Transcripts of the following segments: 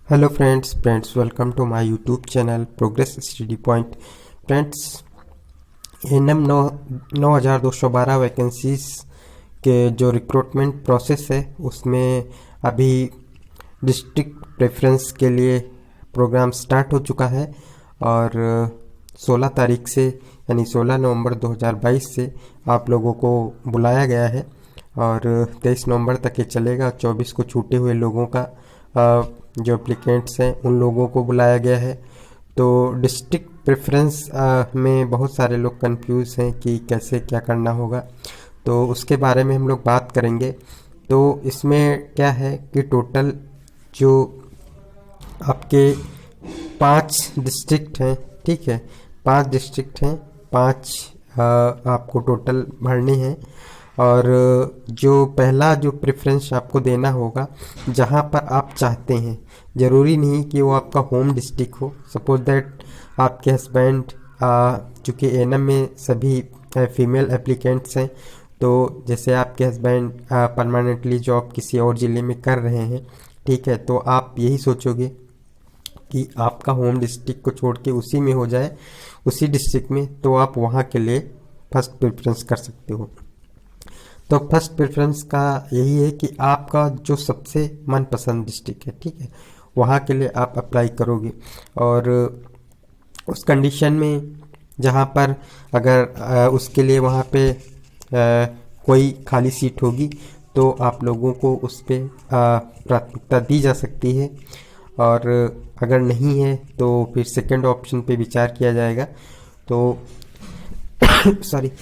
Hello friends welcome to my YouTube channel progress study point. Friends, NM 9212 vacancies के जो recruitment process है उसमें अभी डिस्ट्रिक्ट प्रेफरेंस के लिए प्रोग्राम स्टार्ट हो चुका है और 16 तारीख से यानी 16 नवंबर 2022 से आप लोगों को बुलाया गया है और 23 नवंबर तक ये चलेगा। 24 को छूटे हुए लोगों का जो एप्लीकेंट्स हैं उन लोगों को बुलाया गया है। तो डिस्ट्रिक्ट प्रेफरेंस में बहुत सारे लोग कंफ्यूज हैं कि कैसे क्या करना होगा, तो उसके बारे में हम लोग बात करेंगे। तो इसमें क्या है कि टोटल जो आपके 5 डिस्ट्रिक्ट हैं, ठीक है, 5 डिस्ट्रिक्ट हैं, 5 आपको टोटल भरने हैं। और जो पहला जो प्रेफरेंस आपको देना होगा जहाँ पर आप चाहते हैं, ज़रूरी नहीं कि वो आपका होम डिस्ट्रिक्ट हो। सपोज दैट आपके हस्बैंड चूँकि एनएम में सभी फीमेल एप्लीकेंट्स हैं, तो जैसे आपके हस्बैंड परमानेंटली जॉब किसी और ज़िले में कर रहे हैं, ठीक है, तो आप यही सोचोगे कि आपका होम डिस्ट्रिक्ट को छोड़ के उसी में हो जाए, उसी डिस्ट्रिक्ट में, तो आप वहाँ के लिए फर्स्ट प्रेफरेंस कर सकते हो। तो फर्स्ट प्रेफरेंस का यही है कि आपका जो सबसे मनपसंद डिस्ट्रिक्ट है, ठीक है, वहाँ के लिए आप अप्लाई करोगे। और उस कंडीशन में जहाँ पर अगर उसके लिए वहाँ पे कोई खाली सीट होगी तो आप लोगों को उस पर प्राथमिकता दी जा सकती है, और अगर नहीं है तो फिर सेकंड ऑप्शन पे विचार किया जाएगा। तो सॉरी,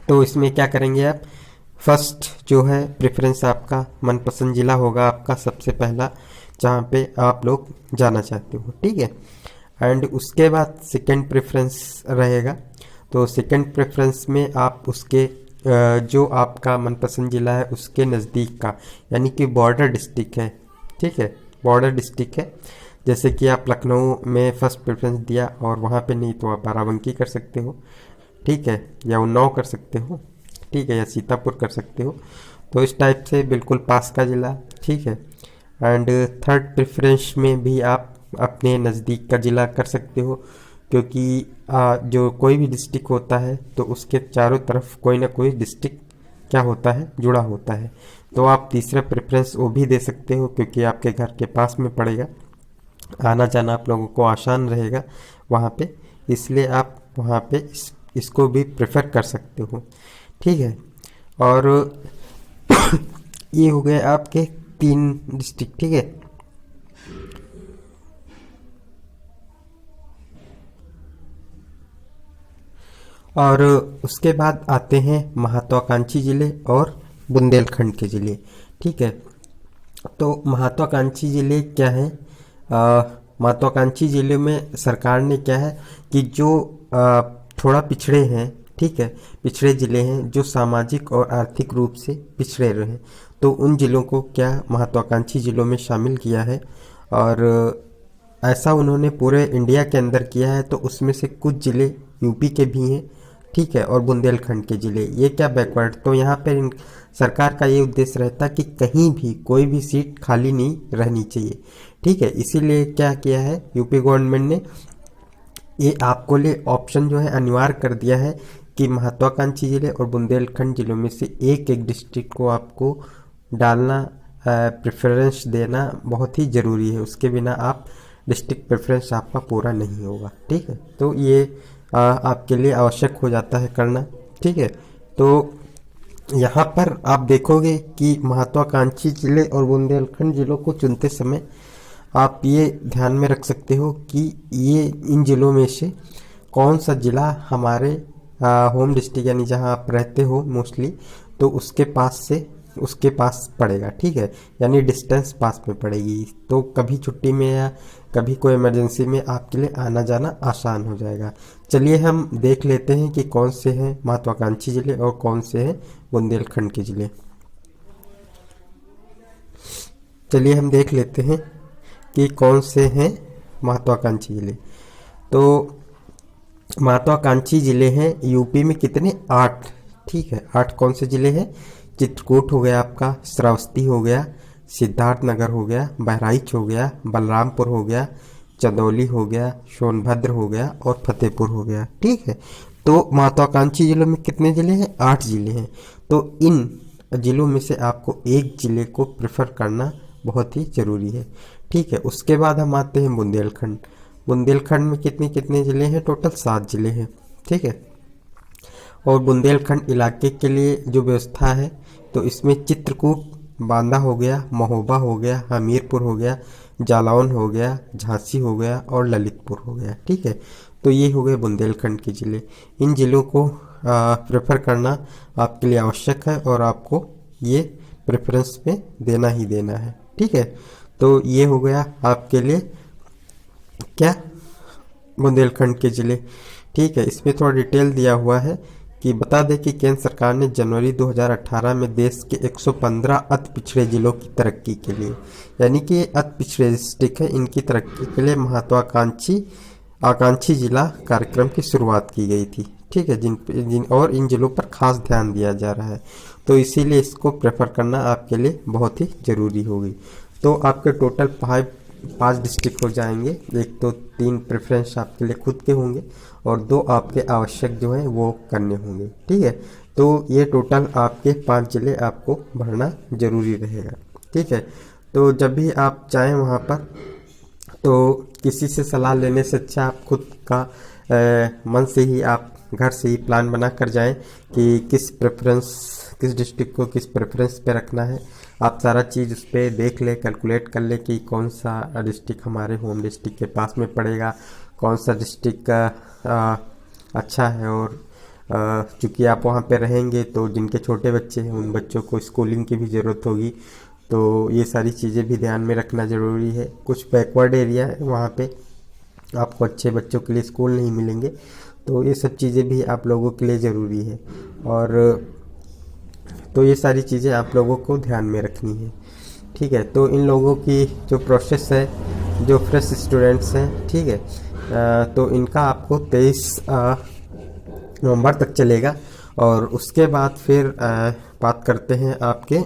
तो इसमें क्या करेंगे आप, फर्स्ट जो है प्रेफरेंस आपका मनपसंद ज़िला होगा आपका सबसे पहला, जहाँ पे आप लोग जाना चाहते हो, ठीक है। एंड उसके बाद सेकंड प्रेफरेंस रहेगा। तो सेकंड प्रेफरेंस में आप उसके जो आपका मनपसंद ज़िला है उसके नज़दीक का, यानी कि बॉर्डर डिस्ट्रिक्ट है, ठीक है, बॉर्डर डिस्ट्रिक्ट है। जैसे कि आप लखनऊ में फर्स्ट प्रेफरेंस दिया और वहाँ पे नहीं तो आप बाराबंकी कर सकते हो, ठीक है, या उन्नाव कर सकते हो, ठीक है, या सीतापुर कर सकते हो। तो इस टाइप से बिल्कुल पास का ज़िला, ठीक है। एंड थर्ड प्रेफरेंस में भी आप अपने नज़दीक का ज़िला कर सकते हो, क्योंकि जो कोई भी डिस्ट्रिक्ट होता है तो उसके चारों तरफ कोई ना कोई डिस्ट्रिक्ट क्या होता है, जुड़ा होता है। तो आप तीसरा प्रेफरेंस वो भी दे सकते हो, क्योंकि आपके घर के पास में पड़ेगा, आना जाना आप लोगों को आसान रहेगा वहाँ पे, इसलिए आप वहाँ पे इसको भी प्रेफर कर सकते हो, ठीक है। और ये हो गए आपके 3 डिस्ट्रिक्ट, ठीक है। और उसके बाद आते हैं महत्वाकांक्षी ज़िले और बुंदेलखंड के ज़िले, ठीक है। तो महत्वाकांक्षी ज़िले क्या हैं? महत्वाकांक्षी ज़िले में सरकार ने क्या है कि जो थोड़ा पिछड़े हैं, ठीक है, पिछड़े ज़िले हैं जो सामाजिक और आर्थिक रूप से पिछड़े रहे, तो उन ज़िलों को क्या महत्वाकांक्षी ज़िलों में शामिल किया है। और ऐसा उन्होंने पूरे इंडिया के अंदर किया है। तो उसमें से कुछ ज़िले यूपी के भी हैं, ठीक है, और बुंदेलखंड के ज़िले ये क्या बैकवर्ड। तो यहाँ पर सरकार का ये उद्देश्य रहता कि कहीं भी कोई भी सीट खाली नहीं रहनी चाहिए, ठीक है। इसीलिए क्या किया है यूपी गवर्नमेंट ने, ये आपको लिए ऑप्शन जो है अनिवार्य कर दिया है कि महत्वाकांक्षी ज़िले और बुंदेलखंड ज़िलों में से एक एक डिस्ट्रिक्ट को आपको डालना, प्रेफरेंस देना बहुत ही ज़रूरी है। उसके बिना आप डिस्ट्रिक्ट प्रेफरेंस आपका पूरा नहीं होगा, ठीक है। तो ये आपके लिए आवश्यक हो जाता है करना, ठीक है। तो यहाँ पर आप देखोगे कि महत्वाकांक्षी ज़िले और बुंदेलखंड ज़िलों को चुनते समय आप ये ध्यान में रख सकते हो कि ये इन ज़िलों में से कौन सा ज़िला हमारे होम डिस्ट्रिक्ट यानी जहाँ आप रहते हो मोस्टली, तो उसके पास पड़ेगा, ठीक है, यानी डिस्टेंस पास में पड़ेगी। तो कभी छुट्टी में या कभी कोई इमरजेंसी में आपके लिए आना जाना आसान हो जाएगा। चलिए हम देख लेते हैं कि कौन से हैं महत्वाकांक्षी ज़िले और कौन से हैं बुंदेलखंड के ज़िले। चलिए हम देख लेते हैं कि कौन से हैं महत्वाकांक्षी ज़िले। तो महत्वाकांक्षी ज़िले हैं यूपी में कितने, 8, ठीक है, 8 कौन से ज़िले हैं, चित्रकूट हो गया आपका, श्रावस्ती हो गया, सिद्धार्थनगर हो गया, बहराइच हो गया, बलरामपुर हो गया, चंदौली हो गया, सोनभद्र हो गया और फतेहपुर हो गया। ठीक है, तो महत्वाकांक्षी जिलों में कितने ज़िले हैं? 8 ज़िले हैं। तो इन ज़िलों में से आपको एक ज़िले को प्रेफर करना बहुत ही ज़रूरी है। ठीक है, उसके बाद हम आते हैं बुंदेलखंड। बुंदेलखंड में कितने कितने ज़िले हैं? टोटल 7 ज़िले हैं। ठीक है, और बुंदेलखंड इलाके के लिए जो व्यवस्था है, तो इसमें चित्रकूट, बांदा हो गया, महोबा हो गया, हमीरपुर हो गया, जालौन हो गया, झांसी हो गया और ललितपुर हो गया। ठीक है, तो ये हो गए बुंदेलखंड के ज़िले। इन ज़िलों को प्रेफर करना आपके लिए आवश्यक है और आपको ये प्रेफरेंस में देना ही देना है। ठीक है, तो ये हो गया आपके लिए क्या? बुंदेलखंड के ज़िले। ठीक है, इसमें थोड़ा डिटेल दिया हुआ है कि बता दें कि केंद्र सरकार ने जनवरी 2018 में देश के 115 अति पिछड़े जिलों की तरक्की के लिए, यानी कि अति पिछड़े डिस्ट्रिक्ट है, इनकी तरक्की के लिए आकांक्षी जिला कार्यक्रम की शुरुआत की गई थी। ठीक है, और इन जिलों पर खास ध्यान दिया जा रहा है, तो इसीलिए इसको प्रेफर करना आपके लिए बहुत ही ज़रूरी होगी। तो आपके टोटल 5 डिस्ट्रिक्ट हो जाएंगे। एक तो 3 प्रेफरेंस आपके लिए खुद के होंगे और 2 आपके आवश्यक जो हैं वो करने होंगे। ठीक है, तो ये टोटल आपके 5 ज़िले आपको भरना ज़रूरी रहेगा। ठीक है, तो जब भी आप जाएं वहाँ पर, तो किसी से सलाह लेने से अच्छा आप खुद का मन से ही, आप घर से ही प्लान बना कर जाएं कि किस डिस्ट्रिक्ट को किस प्रेफरेंस पे रखना है। आप सारा चीज़ उस पर देख ले, कैलकुलेट कर ले कि कौन सा डिस्ट्रिक्ट हमारे होम डिस्ट्रिक्ट के पास में पड़ेगा, कौन सा डिस्ट्रिक्ट अच्छा है। और चूँकि आप वहाँ पे रहेंगे तो जिनके छोटे बच्चे हैं उन बच्चों को स्कूलिंग की भी ज़रूरत होगी, तो ये सारी चीज़ें भी ध्यान में रखना ज़रूरी है। कुछ बैकवर्ड एरिया है, वहाँ पे आपको अच्छे बच्चों के लिए स्कूल नहीं मिलेंगे, तो ये सब चीज़ें भी आप लोगों के लिए ज़रूरी है। और तो ये सारी चीज़ें आप लोगों को ध्यान में रखनी है। ठीक है, तो इन लोगों की जो प्रोसेस है, जो फ्रेश स्टूडेंट्स हैं, ठीक है, तो इनका आपको 23 नवंबर तक चलेगा। और उसके बाद फिर बात करते हैं आपके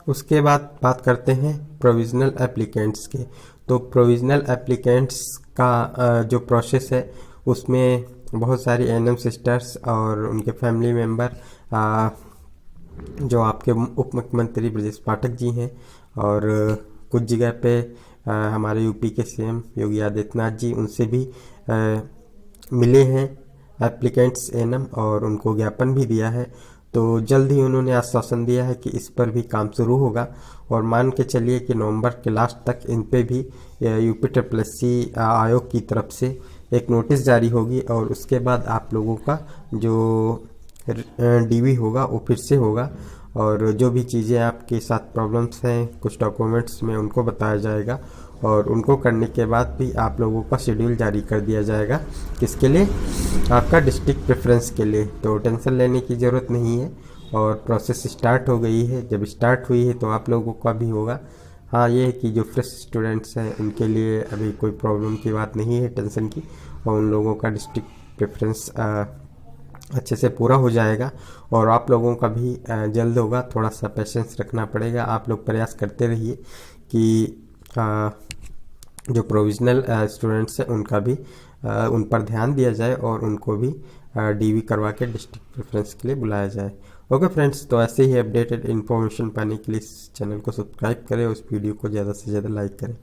उसके बाद बात करते हैं प्रोविज़नल एप्लीकेंट्स के। तो प्रोविज़नल एप्लीकेंट्स का जो प्रोसेस है, उसमें बहुत सारी एएनएम सिस्टर्स और उनके फैमिली मेम्बर, जो आपके उप मुख्यमंत्री ब्रजेश पाठक जी हैं, और कुछ जगह पे हमारे यूपी के सीएम योगी आदित्यनाथ जी, उनसे भी मिले हैं एप्लीकेंट्स एएनएम और उनको ज्ञापन भी दिया है। तो जल्द ही उन्होंने आश्वासन दिया है कि इस पर भी काम शुरू होगा, और मान के चलिए कि नवंबर के लास्ट तक इन पे भी यूपीएससी आयोग की तरफ से एक नोटिस जारी होगी, और उसके बाद आप लोगों का जो डीवी होगा वो फिर से होगा, और जो भी चीज़ें आपके साथ प्रॉब्लम्स हैं कुछ डॉक्यूमेंट्स में, उनको बताया जाएगा, और उनको करने के बाद भी आप लोगों का शेड्यूल जारी कर दिया जाएगा। किसके लिए? आपका डिस्ट्रिक्ट प्रेफरेंस के लिए। तो टेंशन लेने की ज़रूरत नहीं है, और प्रोसेस स्टार्ट हो गई है। जब स्टार्ट हुई है तो आप लोगों का भी होगा। हाँ, ये है कि जो फ्रेश स्टूडेंट्स हैं उनके लिए अभी कोई प्रॉब्लम की बात नहीं है टेंशन की, और उन लोगों का डिस्ट्रिक्ट प्रेफरेंस अच्छे से पूरा हो जाएगा, और आप लोगों का भी जल्द होगा। थोड़ा सा पेशेंस रखना पड़ेगा। आप लोग प्रयास करते रहिए कि जो प्रोविज़नल स्टूडेंट्स हैं उनका भी उन पर ध्यान दिया जाए, और उनको भी डीवी करवा के डिस्ट्रिक्ट प्रेफरेंस के लिए बुलाया जाए। ओके फ्रेंड्स, तो ऐसे ही अपडेटेड इन्फॉर्मेशन पाने के लिए इस चैनल को सब्सक्राइब करें और उस वीडियो को ज़्यादा से ज़्यादा लाइक करें।